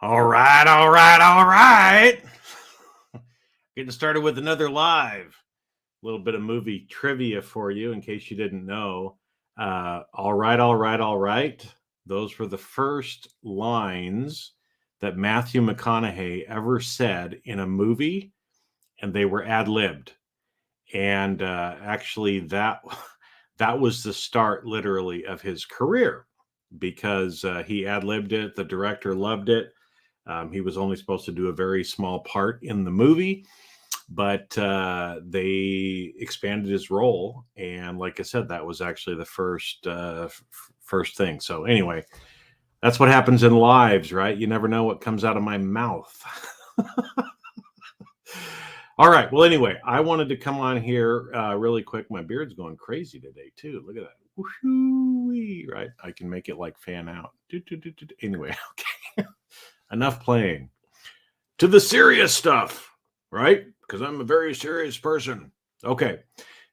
All right, all right, all right. Getting started with another live. A little bit of movie trivia for you in case you didn't know. All right, all right, all right. Those were the first lines that Matthew McConaughey ever said in a movie, and they were ad-libbed. And actually, that was the start, literally, of his career because he ad-libbed it. The director loved it. He was only supposed to do a very small part in the movie, but they expanded his role. And like I said, that was actually the first thing. So anyway, that's what happens in lives, right? You never know what comes out of my mouth. All right. Well, anyway, I wanted to come on here really quick. My beard's going crazy today, too. Look at that. Woo-hoo-wee, right? I can make it like fan out. Anyway, okay. Enough playing. To the serious stuff, right? Because I'm a very serious person. Okay.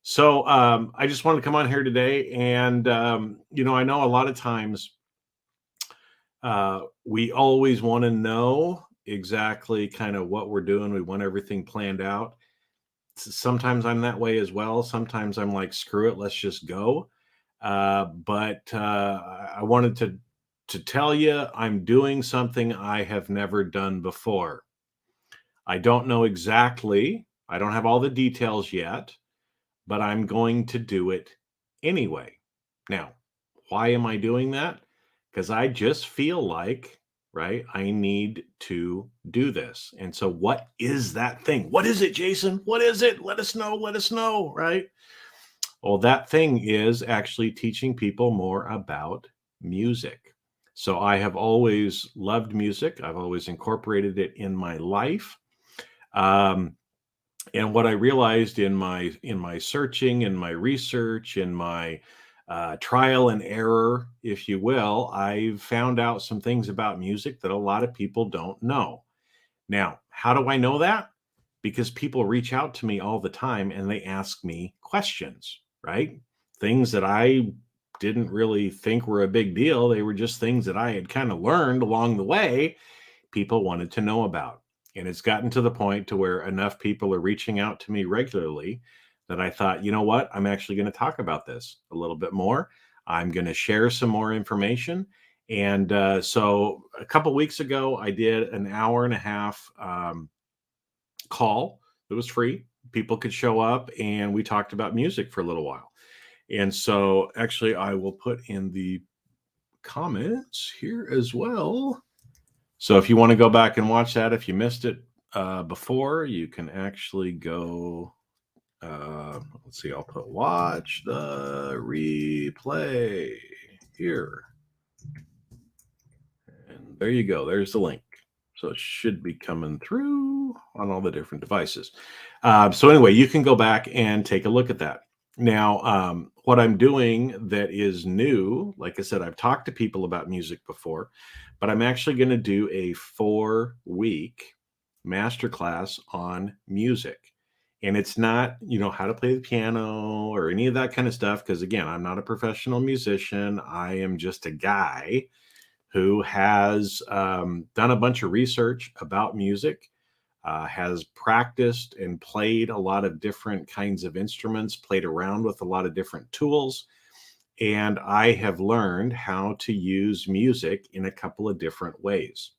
So I just wanted to come on here today. And, I know a lot of times we always want to know exactly kind of what we're doing. We want everything planned out. Sometimes I'm that way as well. Sometimes I'm like, screw it, let's just go. But I wanted to tell you I'm doing something I have never done before. I don't know exactly. I don't have all the details yet, but I'm going to do it anyway. Now, why am I doing that? Because I just feel like, right, I need to do this. And so, what is that thing? What is it, Jason? What is it? Let us know, right? Well, that thing is actually teaching people more about music. So, I have always loved music, I've always incorporated it in my life. And what I realized in my searching, in my research, in my trial and error, if you will, I've found out some things about music that a lot of people don't know. Now, how do I know that? Because people reach out to me all the time and they ask me questions, right? Things that I didn't really think were a big deal. They were just things that I had kind of learned along the way. People wanted to know about. And it's gotten to the point to where enough people are reaching out to me regularly that I thought, you know what? I'm actually going to talk about this a little bit more. I'm going to share some more information. And so a couple weeks ago, I did an hour and a half call. It was free. People could show up and we talked about music for a little while. And so actually, I will put in the comments here as well. So if you want to go back and watch that, if you missed it before, you can actually go. Let's see, I'll put watch the replay here. And there you go. There's the link. So it should be coming through on all the different devices. So anyway, you can go back and take a look at that. Now, what I'm doing that is new, like I said, I've talked to people about music before, but I'm actually going to do a 4-week masterclass on music. And it's not, how to play the piano or any of that kind of stuff. Because again, I'm not a professional musician. I am just a guy who has done a bunch of research about music, has practiced and played a lot of different kinds of instruments, played around with a lot of different tools. And I have learned how to use music in a couple of different ways.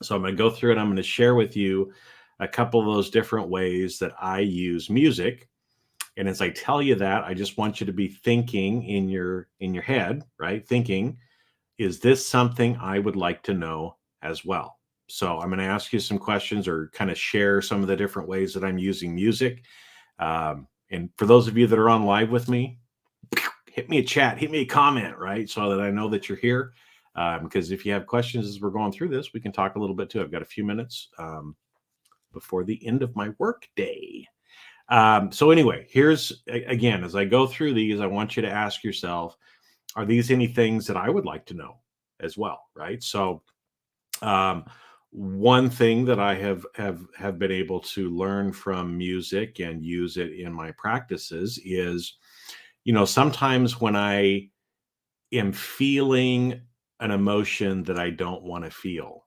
So I'm going to go through and I'm going to share with you a couple of those different ways that I use music. And as I tell you that, I just want you to be thinking in your head, right? Thinking, is this something I would like to know as well? So I'm going to ask you some questions or kind of share some of the different ways that I'm using music. And for those of you that are on live with me, hit me a chat, hit me a comment, right? So that I know that you're here. Because if you have questions as we're going through this, we can talk a little bit too. I've got a few minutes before the end of my work day. So anyway, here's, again, as I go through these, I want you to ask yourself, are these any things that I would like to know as well, right? So one thing that I have been able to learn from music and use it in my practices is, sometimes when I am feeling an emotion that I don't want to feel,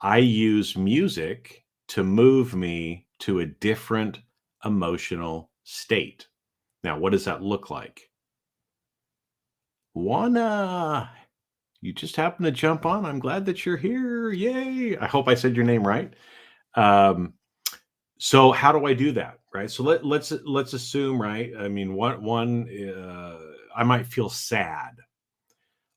I use music to move me to a different emotional state. Now, what does that look like? Juana, you just happened to jump on. I'm glad that you're here. Yay. I hope I said your name right. Um, so how do I do that? Right. So let's assume, right? I mean, I might feel sad,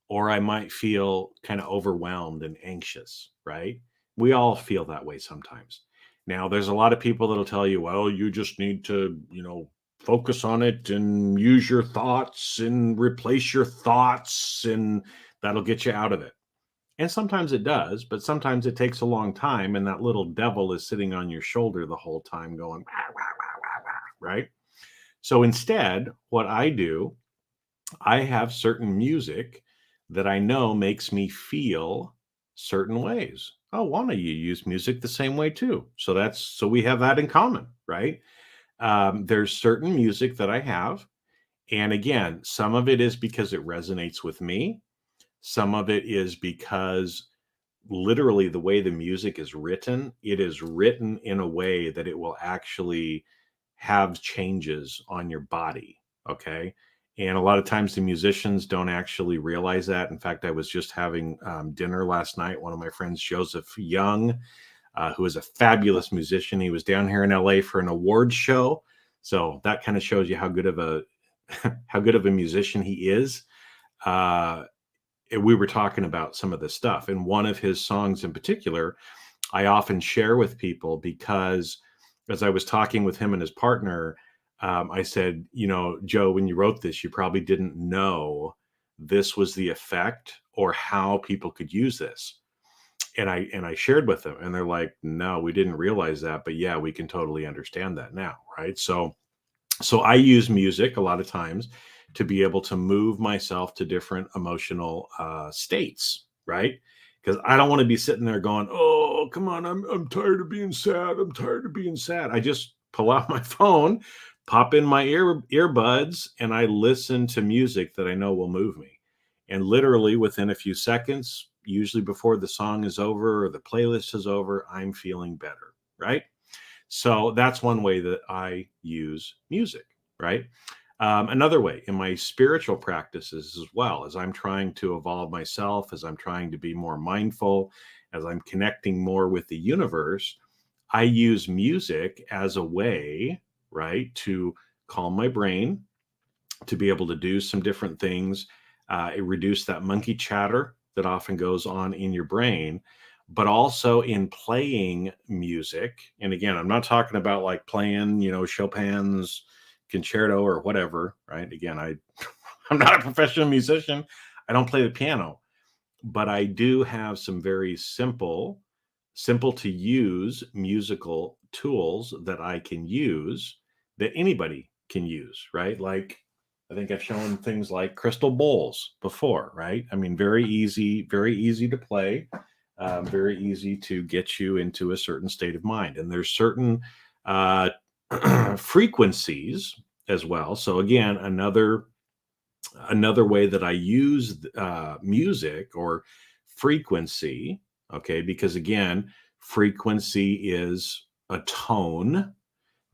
or I might feel kind of overwhelmed and anxious, right? We all feel that way sometimes. Now, there's a lot of people that'll tell you, well, you just need to, focus on it and use your thoughts and replace your thoughts, and that'll get you out of it. And sometimes it does, but sometimes it takes a long time, and that little devil is sitting on your shoulder the whole time going, "Wah, wah, wah, wah, wah," right? So instead, what I do, I have certain music that I know makes me feel certain ways. Oh, Juana, you use music the same way too. So we have that in common, right? There's certain music that I have. And again, some of it is because it resonates with me. Some of it is because literally the way the music is written, it is written in a way that it will actually have changes on your body. Okay. And a lot of times the musicians don't actually realize that. In fact, I was just having dinner last night. One of my friends, Joseph Young, who is a fabulous musician, he was down here in LA for an awards show. So that kind of shows you how good of a how good of a musician he is. Uh, and we were talking about some of this stuff. And one of his songs in particular, I often share with people because as I was talking with him and his partner, I said, Joe, when you wrote this, you probably didn't know this was the effect or how people could use this. And I shared with them, and they're like, no, we didn't realize that, but yeah, we can totally understand that now, right? So I use music a lot of times to be able to move myself to different emotional states, right? Because I don't want to be sitting there going, "Oh, come on, I'm tired of being sad. I'm tired of being sad." I just pull out my phone, pop in my earbuds, and I listen to music that I know will move me. And literally within a few seconds, usually before the song is over or the playlist is over, I'm feeling better, right? So that's one way that I use music, right? Another way in my spiritual practices as well, as I'm trying to evolve myself, as I'm trying to be more mindful, as I'm connecting more with the universe, I use music as a way, right, to calm my brain, to be able to do some different things. It reduce that monkey chatter that often goes on in your brain, but also in playing music. And again, I'm not talking about like playing, Chopin's concerto or whatever, right? Again, I'm not a professional musician. I don't play the piano, but I do have some very simple to use musical tools that I can use that anybody can use, right? Like I think I've shown things like crystal bowls before, right? I mean, very easy to play, very easy to get you into a certain state of mind. And there's certain uh, frequencies as well. So again, another way that I use music or frequency, okay, because again, frequency is a tone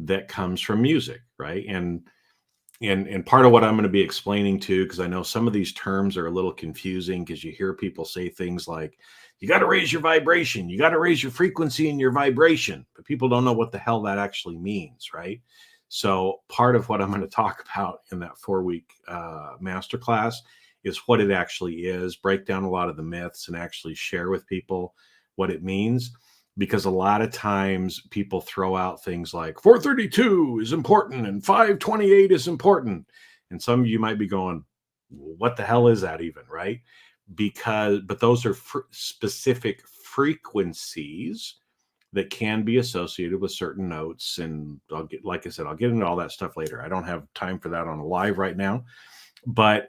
that comes from music, right? And part of what I'm going to be explaining too, because I know some of these terms are a little confusing because you hear people say things like, you got to raise your vibration, you got to raise your frequency and your vibration, but people don't know what the hell that actually means, right? So part of what I'm going to talk about in that 4-week masterclass is what it actually is, break down a lot of the myths and actually share with people what it means, because a lot of times people throw out things like 432 is important and 528 is important. And some of you might be going, what the hell is that even, right? But those are specific frequencies that can be associated with certain notes. And like I said, I'll get into all that stuff later. I don't have time for that on live right now, but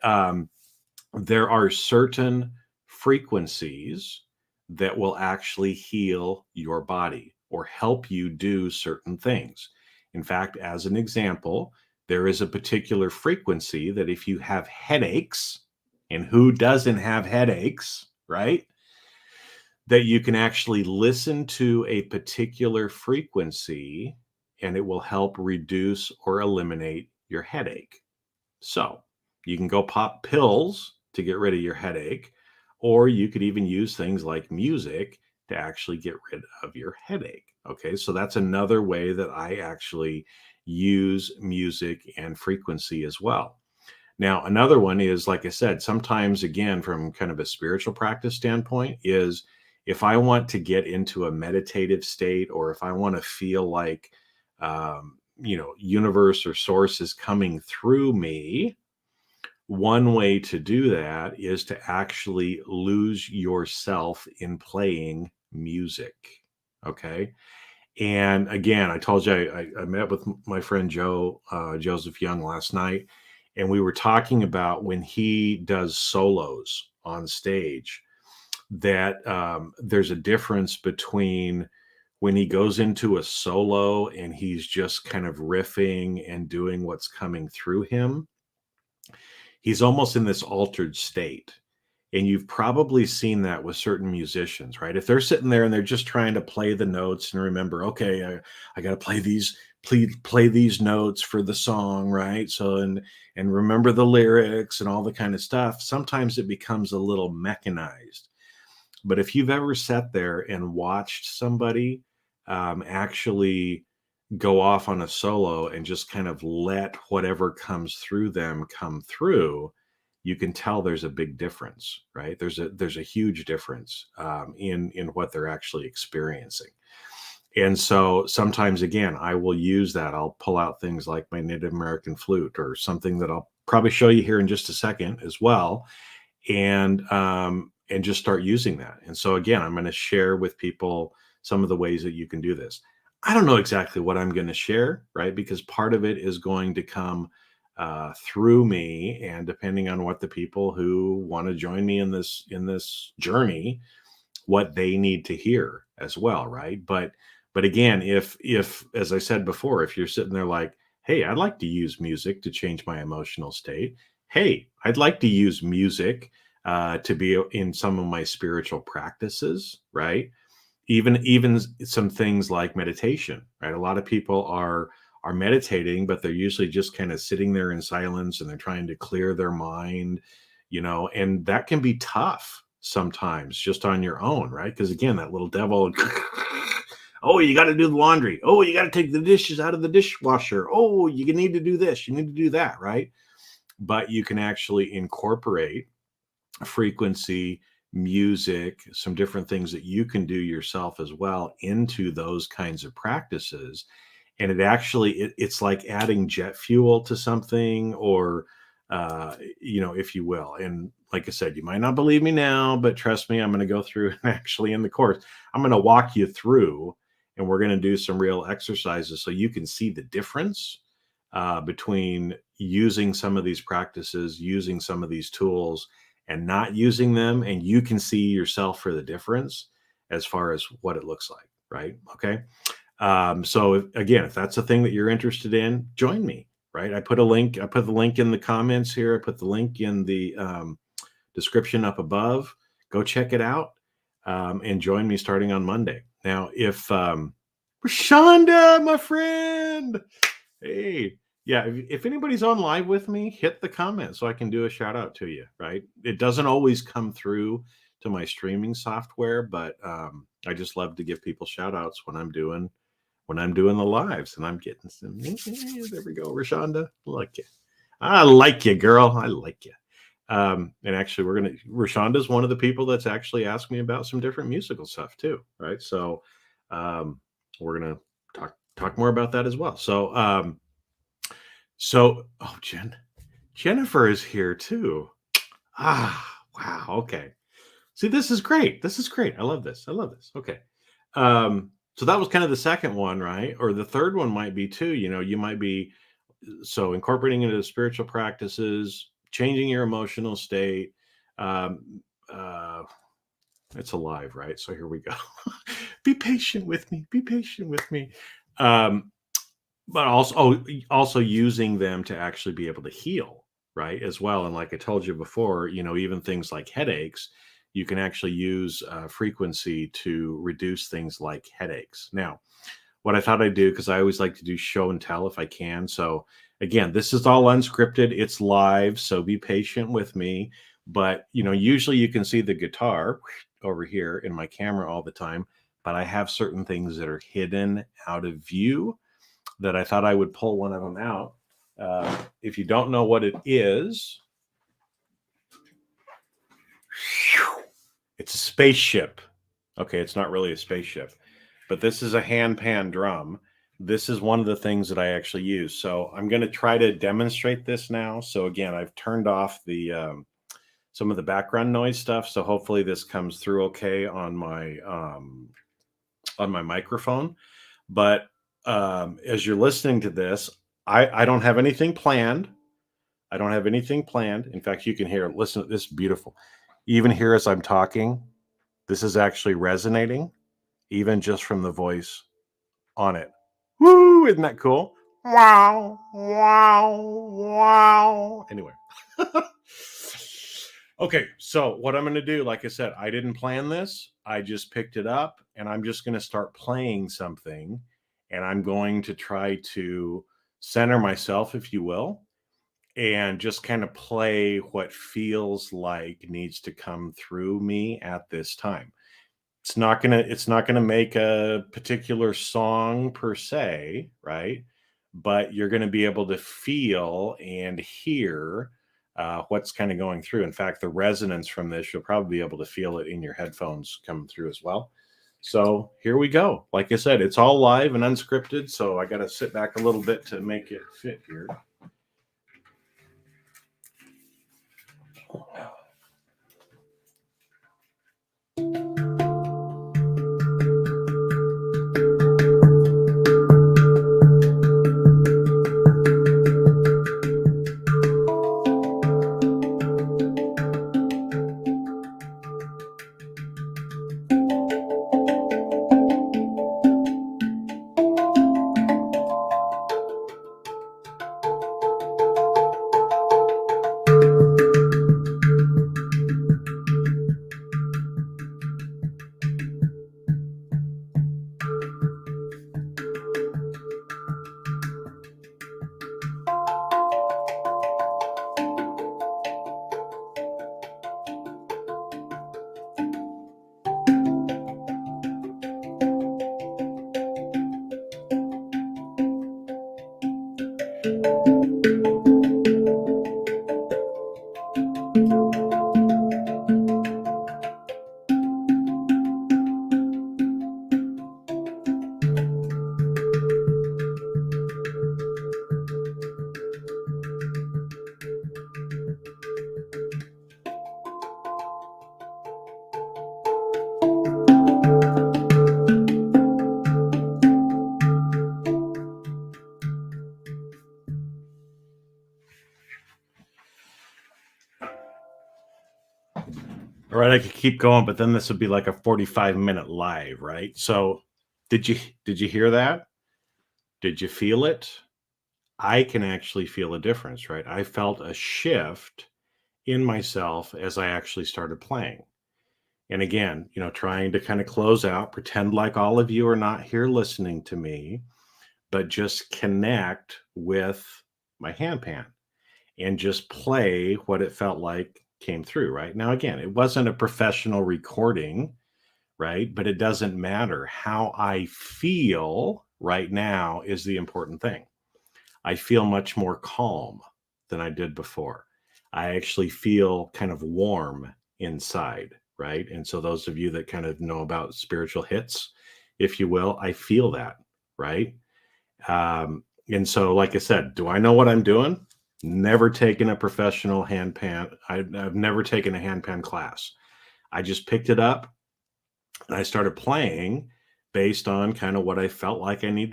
there are certain frequencies that will actually heal your body or help you do certain things. In fact, as an example, there is a particular frequency that if you have headaches, and who doesn't have headaches, right? that you can actually listen to a particular frequency and it will help reduce or eliminate your headache. So you can go pop pills to get rid of your headache, or you could even use things like music to actually get rid of your headache. Okay, so that's another way that I actually use music and frequency as well. Now, another one is, like I said, sometimes, again, from kind of a spiritual practice standpoint, is if I want to get into a meditative state, or if I want to feel like, universe or source is coming through me, one way to do that is to actually lose yourself in playing music. Okay. And again, I told you I met with my friend Joseph Young last night, and we were talking about when he does solos on stage, that there's a difference between when he goes into a solo and he's just kind of riffing and doing what's coming through him. He's almost in this altered state. And you've probably seen that with certain musicians, right? If they're sitting there and they're just trying to play the notes and remember, okay, I got to play these notes for the song, right? So and remember the lyrics and all the kind of stuff. Sometimes it becomes a little mechanized. But if you've ever sat there and watched somebody actually go off on a solo and just kind of let whatever comes through them come through, you can tell there's a big difference, right? There's a huge difference in what they're actually experiencing. And so sometimes, again, I will use that. I'll pull out things like my Native American flute or something that I'll probably show you here in just a second as well, and just start using that. And so again, I'm going to share with people some of the ways that you can do this. I don't know exactly what I'm going to share, right? Because part of it is going to come through me, and depending on what the people who want to join me in this journey, what they need to hear as well, right? But again, if as I said before, if you're sitting there like, hey, I'd like to use music to change my emotional state. Hey, I'd like to use music to be in some of my spiritual practices, right? Even some things like meditation, right? A lot of people are meditating, but they're usually just kind of sitting there in silence and they're trying to clear their mind, and that can be tough sometimes just on your own, right? Because again, that little devil, oh, you got to do the laundry. Oh, you got to take the dishes out of the dishwasher. Oh, you need to do this. You need to do that, right? But you can actually incorporate frequency, music, some different things that you can do yourself as well into those kinds of practices. And it's like adding jet fuel to something, or if you will. And like I said, you might not believe me now, but trust me, I'm going to go through and actually in the course, I'm going to walk you through, and we're going to do some real exercises so you can see the difference between using some of these practices, using some of these tools, and not using them. And you can see yourself for the difference as far as what it looks like, right? Okay. So again, if that's a thing that you're interested in, join me, right? I put the link in the comments here. I put the link in the description up above. Go check it out, and join me starting on Monday. Now, if Rashonda, my friend, hey, yeah, if anybody's on live with me, hit the comment so I can do a shout out to you, right? It doesn't always come through to my streaming software, but I just love to give people shout outs when I'm doing the lives, and I'm getting some. There we go, Rashonda. I like you, girl. I like you. And actually, Rashonda's one of the people that's actually asked me about some different musical stuff too, right? So we're gonna talk more about that as well. Oh, Jennifer is here too. Wow. Okay. See, this is great. This is great. I love this. Okay. So that was kind of the second one, right? Or the third one might be too, you might be incorporating into spiritual practices, changing your emotional state. Um, uh, it's alive, right? So here we go. Be patient with me. Be patient with me. But also using them to actually be able to heal, right, as well. And like I told you before, even things like headaches, you can actually use frequency to reduce things like headaches. Now, what I thought I'd do, because I always like to do show and tell if I can. So again, this is all unscripted. It's live, so be patient with me. But usually you can see the guitar over here in my camera all the time, but I have certain things that are hidden out of view that I thought I would pull one of them out. If you don't know what it is, it's a spaceship. Okay, it's not really a spaceship, but this is a hand pan drum. This is one of the things that I actually use. So I'm going to try to demonstrate this now. So again, I've turned off the some of the background noise stuff. So hopefully this comes through okay on my microphone. But as you're listening to this, I don't have anything planned. I don't have anything planned. In fact, you can hear, listen, this is beautiful. Even here as I'm talking, this is actually resonating, even just from the voice on it. Woo! Isn't that cool? Wow, wow, wow. Anyway. Okay, so what I'm going to do, like I said, I didn't plan this. I just picked it up and I'm just going to start playing something, and I'm going to try to center myself, if you will, and just kind of play what feels like needs to come through me at this time. It's not gonna make a particular song per se, right? But you're going to be able to feel and hear what's kind of going through. In fact, the resonance from this, you'll probably be able to feel it in your headphones coming through as well. So here we go. Like I said, it's all live and unscripted, so I got to sit back a little bit to make it fit here. All right, I could keep going, but then this would be like a 45-minute live, right? So did you hear that? Did you feel it? I can actually feel a difference, right? I felt a shift in myself as I actually started playing. And again, trying to kind of close out, pretend like all of you are not here listening to me, but just connect with my handpan and just play what it felt like came through, right? Now, again, it wasn't a professional recording, right? But it doesn't matter. How I feel right now is the important thing. I feel much more calm than I did before. I actually feel kind of warm inside, right? And so those of you that kind of know about spiritual hits, if you will, I feel that, right? And so, like I said, do I know what I'm doing? Never taken a professional handpan. I've never taken a handpan class. I just picked it up and I started playing based on kind of what I felt like I need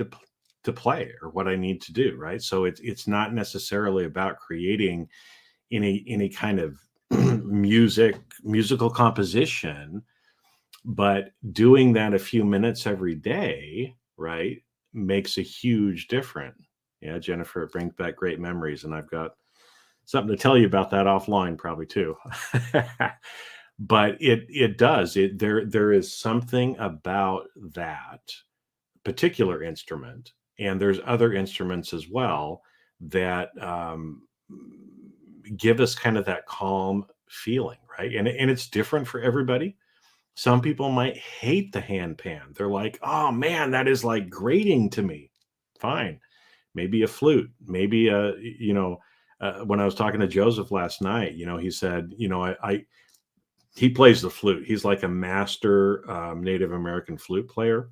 to play or what I need to do, right? So it's not necessarily about creating any kind of musical composition, but doing that a few minutes every day, right, makes a huge difference. Yeah, Jennifer, it brings back great memories, and I've got something to tell you about that offline probably too. But it does. There is something about that particular instrument, and there's other instruments as well that give us kind of that calm feeling, right? And it's different for everybody. Some people might hate the hand pan. They're like, "Oh man, that is like grating to me." Fine, maybe a flute, maybe when I was talking to Joseph last night, he said, I he plays the flute. He's like a master Native American flute player.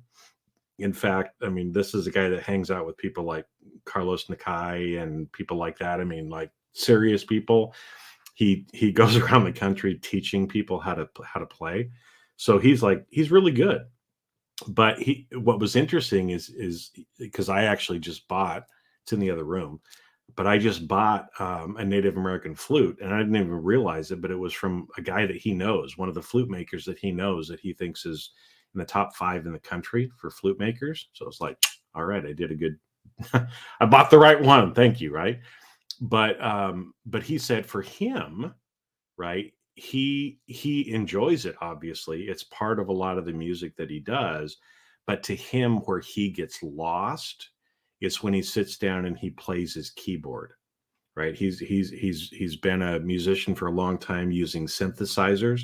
In fact, I mean, this is a guy that hangs out with people like Carlos Nakai and people like that. I mean, like serious people. He goes around the country teaching people how to play. So he's really good. But what was interesting is because I actually just bought, it's in the other room, but I just bought a Native American flute, and I didn't even realize it, but it was from a guy that he knows, one of the flute makers that he knows, that he thinks is in the top 5 in the country for flute makers. So it's like, all right, I did a good I bought the right one. Thank you, right? But he said for him, right, he enjoys it. Obviously, it's part of a lot of the music that he does, but to him, where he gets lost is when he sits down and he plays his keyboard, right? He's been a musician for a long time using synthesizers,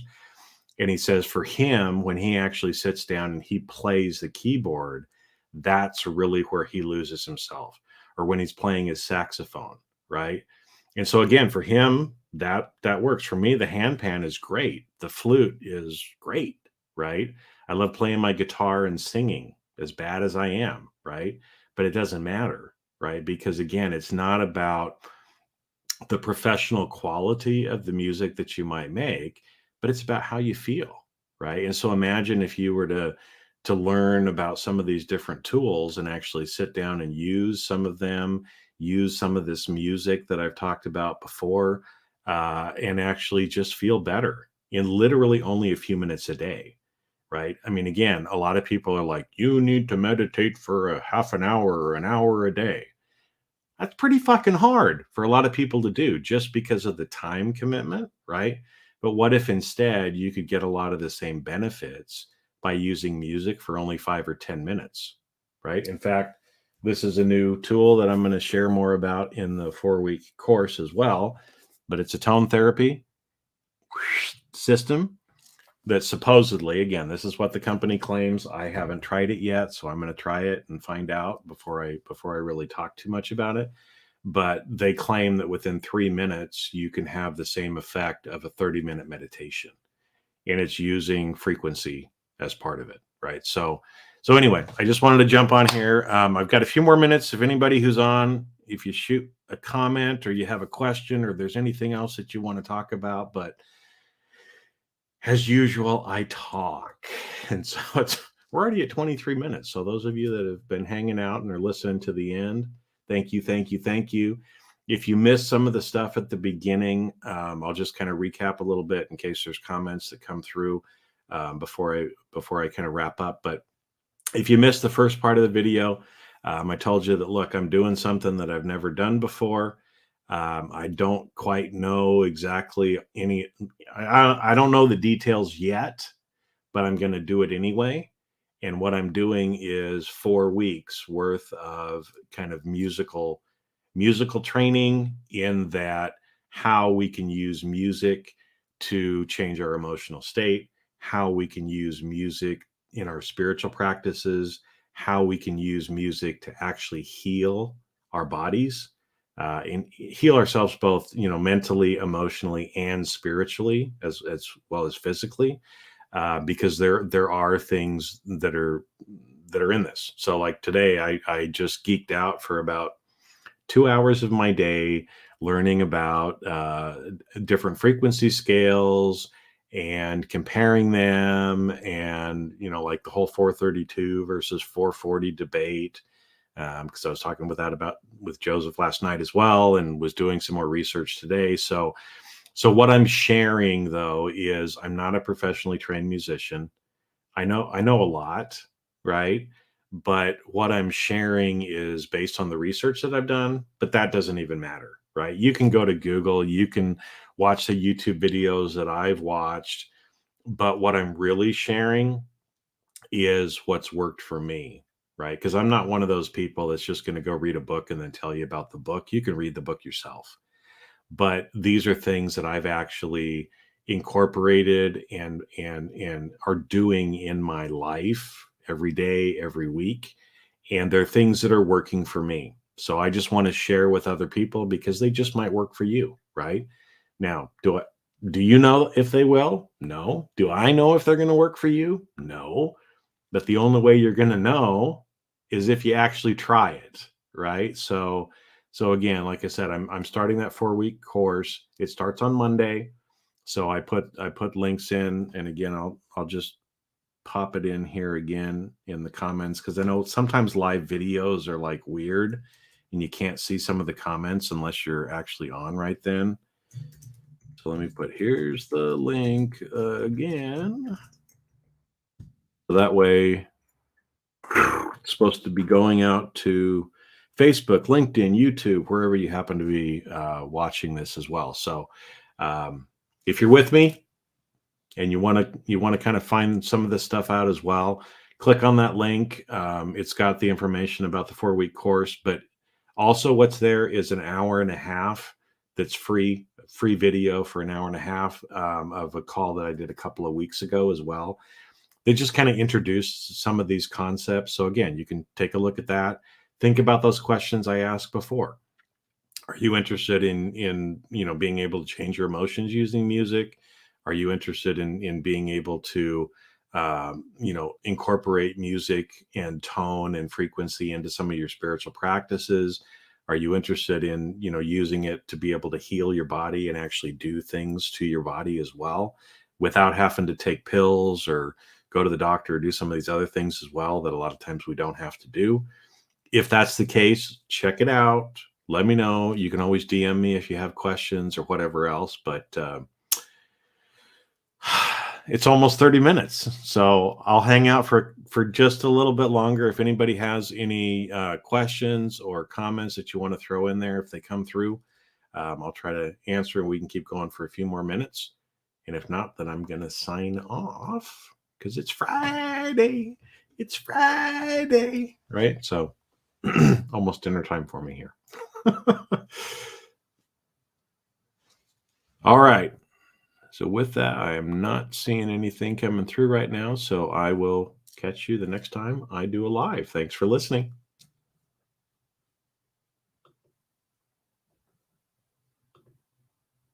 and he says for him, when he actually sits down and he plays the keyboard, that's really where he loses himself. Or when he's playing his saxophone, right? And so again, for him, that works. For me, the handpan is great. The flute is great, right? I love playing my guitar and singing, as bad as I am, right? But it doesn't matter, right? Because again, it's not about the professional quality of the music that you might make, but it's about how you feel, right? And so imagine if you were to learn about some of these different tools and actually sit down and use some of them, use some of this music that I've talked about before, and actually just feel better in literally only a few minutes a day, right? I mean, again, a lot of people are like, you need to meditate for a half an hour or an hour a day. That's pretty fucking hard for a lot of people to do just because of the time commitment, right? But what if instead you could get a lot of the same benefits by using music for only 5 or 10 minutes, right? In fact, this is a new tool that I'm going to share more about in the 4-week course as well. But it's a tone therapy system that supposedly, again, this is what the company claims. I haven't tried it yet, so I'm going to try it and find out before I really talk too much about it. But they claim that within 3 minutes you can have the same effect of a 30-minute meditation, and it's using frequency as part of it, right? So anyway, I just wanted to jump on here. I've got a few more minutes. If anybody who's on, if you shoot a comment or you have a question or there's anything else that you want to talk about, but as usual, I talk. And so we're already at 23 minutes. So those of you that have been hanging out and are listening to the end, thank you, thank you, thank you. If you missed some of the stuff at the beginning, I'll just kind of recap a little bit in case there's comments that come through before I kind of wrap up. But if you missed the first part of the video, I told you that, look, I'm doing something that I've never done before. I don't quite know exactly I don't know the details yet, but I'm going to do it anyway. And what I'm doing is 4 weeks worth of kind of musical training, in that how we can use music to change our emotional state, how we can use music in our spiritual practices, how we can use music to actually heal our bodies, and heal ourselves both, mentally, emotionally, and spiritually, as well as physically, because there are things that are in this. So like today, I just geeked out for about 2 hours of my day learning about different frequency scales and comparing them, and like the whole 432 versus 440 debate, because I was talking with Joseph last night as well, and was doing some more research today. So what I'm sharing though is I'm not a professionally trained musician. I know a lot, right? But what I'm sharing is based on the research that I've done, but that doesn't even matter, right? You can go to Google, you can watch the YouTube videos that I've watched, But what I'm really sharing is what's worked for me, right? Because I'm not one of those people that's just going to go read a book and then tell you about the book. You can read the book yourself. But these are things that I've actually incorporated and are doing in my life every day, every week, and they're things that are working for me. So I just want to share with other people because they just might work for you, right? Now, do you know if they will? No. Do I know if they're going to work for you? No. But the only way you're going to know is if you actually try it, right? So again, like I said, I'm starting that 4-week course. It starts on Monday. So I put links in, and again, I'll just pop it in here again in the comments because I know sometimes live videos are like weird and you can't see some of the comments unless you're actually on right then. So let me put, here's the link again. So that way it's supposed to be going out to Facebook, LinkedIn, YouTube, wherever you happen to be watching this as well. So if you're with me and you want to kind of find some of this stuff out as well, click on that link. It's got the information about the 4-week course, but also what's there is an hour and a half that's free video for an hour and a half of a call that I did a couple of weeks ago as well. They just kind of introduced some of these concepts. So again, you can take a look at that. Think about those questions I asked before. Are you interested in being able to change your emotions using music? Are you interested in being able to incorporate music and tone and frequency into some of your spiritual practices? Are you interested in using it to be able to heal your body and actually do things to your body as well without having to take pills or go to the doctor or do some of these other things as well that a lot of times we don't have to do? If that's the case, check it out. Let me know. You can always DM me if you have questions or whatever else. But it's almost 30 minutes, so I'll hang out for just a little bit longer. If anybody has any questions or comments that you want to throw in there, if they come through, I'll try to answer and we can keep going for a few more minutes. And if not, then I'm going to sign off because it's Friday. It's Friday, right? So almost dinner time for me here. All right. So with that, I am not seeing anything coming through right now. So I will catch you the next time I do a live. Thanks for listening.